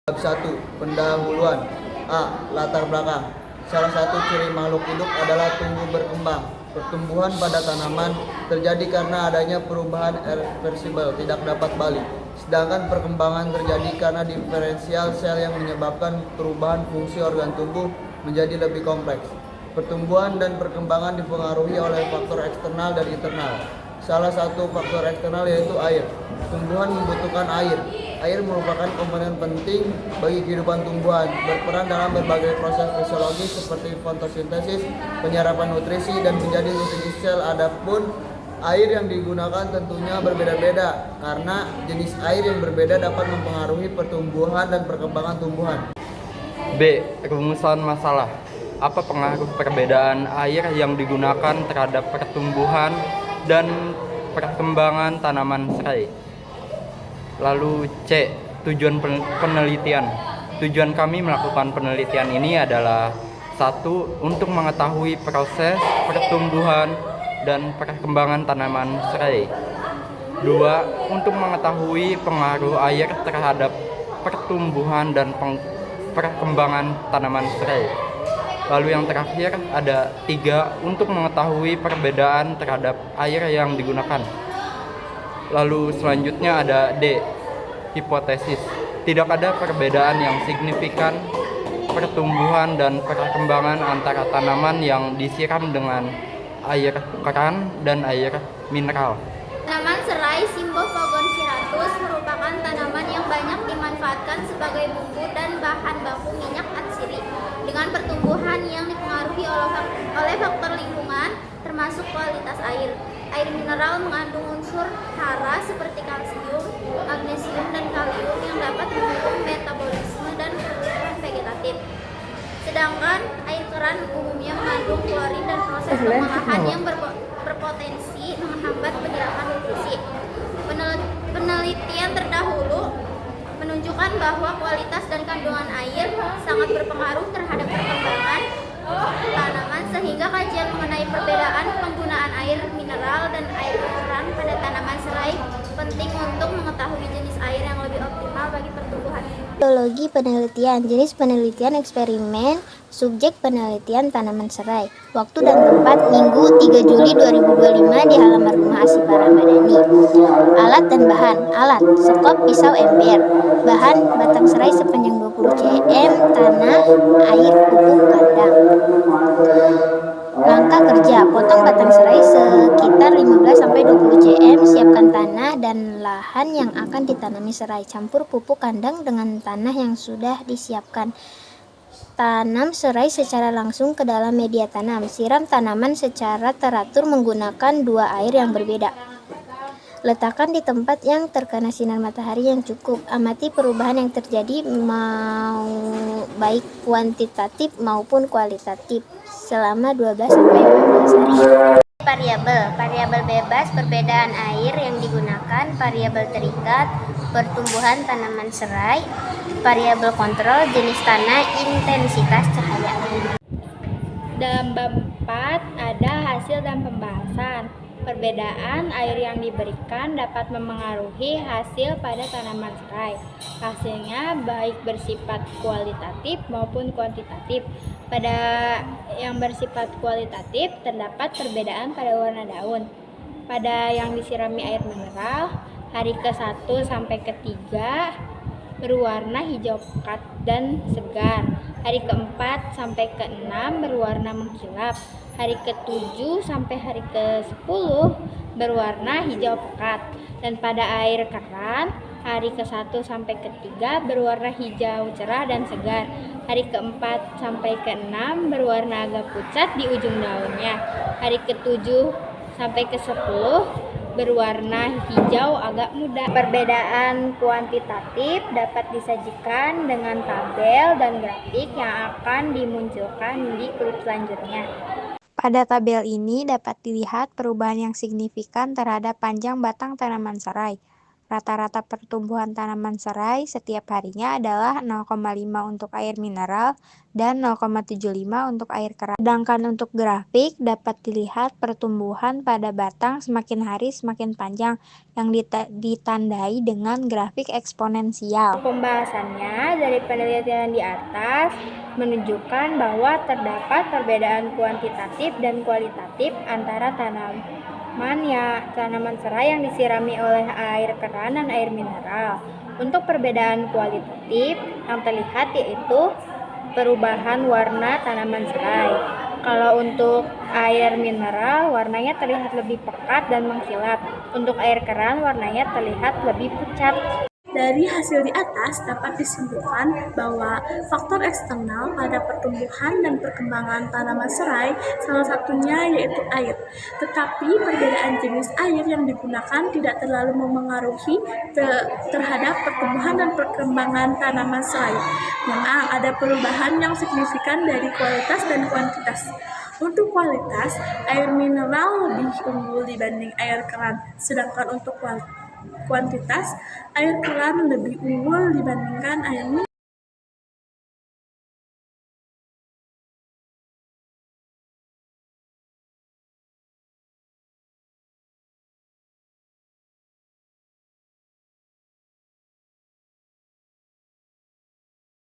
Bab 1. Pendahuluan. A. Latar belakang. Salah satu ciri makhluk hidup adalah tumbuh berkembang. Pertumbuhan pada tanaman terjadi karena adanya perubahan irreversibel, tidak dapat balik. Sedangkan perkembangan terjadi karena diferensial sel yang menyebabkan perubahan fungsi organ tubuh menjadi lebih kompleks. Pertumbuhan dan perkembangan dipengaruhi oleh faktor eksternal dan internal. Salah satu faktor eksternal yaitu air. Tumbuhan membutuhkan air. Air merupakan komponen penting bagi kehidupan tumbuhan, berperan dalam berbagai proses fisiologis seperti fotosintesis, penyerapan nutrisi, dan menjadi nutrisi sel. Adapun air yang digunakan tentunya berbeda-beda, karena jenis air yang berbeda dapat mempengaruhi pertumbuhan dan perkembangan tumbuhan. B. Rumusan masalah. Apa pengaruh perbedaan air yang digunakan terhadap pertumbuhan dan perkembangan tanaman serai? Lalu C. Tujuan penelitian. Tujuan kami melakukan penelitian ini adalah 1. Untuk mengetahui proses pertumbuhan dan perkembangan tanaman serai. 2. Untuk mengetahui pengaruh air terhadap pertumbuhan dan perkembangan tanaman serai. Lalu yang terakhir ada 3. Untuk mengetahui perbedaan terhadap air yang digunakan. Lalu selanjutnya ada D. Hipotesis. Tidak ada perbedaan yang signifikan pertumbuhan dan perkembangan antara tanaman yang disiram dengan air keran dan air mineral. Tanaman serai Symbopogon merupakan tanaman yang banyak dimanfaatkan sebagai bumbu dan bahan baku minyak atsiri dengan pertumbuhan yang dipengaruhi oleh faktor lingkungan termasuk kualitas air. Air mineral mengandung unsur hara seperti kalsium, magnesium, dan kalium yang dapat mendukung metabolisme dan pertumbuhan vegetatif. Sedangkan air keran umumnya mengandung klorin dan proses pengolahan yang berpotensi menghambat penyerapan nutrisi. Penelitian terdahulu menunjukkan bahwa kualitas dan kandungan air sangat berpengaruh terhadap perkembangan tanaman, sehingga kajian mengenai perbedaan penggunaan air mineral dan air keran pada tanaman serai penting untuk mengetahui jenis air yang lebih optimal bagi pertumbuhan. Metodologi penelitian, jenis penelitian eksperimen, subjek penelitian tanaman serai. Waktu dan tempat Minggu 3 Juli 2025 di halaman rumah Asifa Ramadhani. Alat dan bahan. Alat, sekop, pisau, ember. Bahan, batang serai sepanjang 20 cm, tanah, air, pupuk, kandang. Langkah kerja, potong batang serai sekitar 15-20 cm, siapkan tanah dan lahan yang akan ditanami serai, campur pupuk kandang dengan tanah yang sudah disiapkan. Tanam serai secara langsung ke dalam media tanam. Siram tanaman secara teratur menggunakan 2 air yang berbeda. Letakkan di tempat yang terkena sinar matahari yang cukup. Amati perubahan yang terjadi baik kuantitatif maupun kualitatif selama 12-15 hari. Variabel bebas, perbedaan air yang digunakan. Variabel terikat, pertumbuhan tanaman serai. Variabel kontrol, jenis tanah, intensitas cahaya. Dalam bab 4 ada hasil dan pembahasan. Perbedaan air yang diberikan dapat memengaruhi hasil pada tanaman serai. Hasilnya baik bersifat kualitatif maupun kuantitatif. Pada yang bersifat kualitatif terdapat perbedaan pada warna daun. Pada yang disirami air mineral, hari ke-1 sampai ke-3 berwarna hijau pekat dan segar. Hari ke-4 sampai ke-6 berwarna mengkilap. Hari ke-7 sampai hari ke-10 berwarna hijau pekat. Dan pada air keran, hari ke-1 sampai ke-3 berwarna hijau cerah dan segar. Hari ke-4 sampai ke-6 berwarna agak pucat di ujung daunnya. Hari ke-7 sampai ke-10 berwarna hijau agak muda. Perbedaan kuantitatif dapat disajikan dengan tabel dan grafik yang akan dimunculkan di klip selanjutnya. Pada tabel ini dapat dilihat perubahan yang signifikan terhadap panjang batang tanaman serai. Rata-rata pertumbuhan tanaman serai setiap harinya adalah 0,5 untuk air mineral dan 0,75 untuk air keras. Sedangkan untuk grafik dapat dilihat pertumbuhan pada batang semakin hari semakin panjang yang ditandai dengan grafik eksponensial. Pembahasannya dari penelitian di atas menunjukkan bahwa terdapat perbedaan kuantitatif dan kualitatif antara tanaman serai yang disirami oleh air keran dan air mineral. Untuk perbedaan kualitatif yang terlihat yaitu perubahan warna tanaman serai. Kalau untuk air mineral warnanya terlihat lebih pekat dan mengkilap. Untuk air keran warnanya terlihat lebih pucat. Dari hasil di atas dapat disimpulkan bahwa faktor eksternal pada pertumbuhan dan perkembangan tanaman serai salah satunya yaitu air. Tetapi perbedaan jenis air yang digunakan tidak terlalu memengaruhi terhadap pertumbuhan dan perkembangan tanaman serai. Memang ada perubahan yang signifikan dari kualitas dan kuantitas. Untuk kualitas, air mineral lebih unggul dibanding air keran, sedangkan untuk kuantitas, air keran lebih unggul dibandingkan air mineral.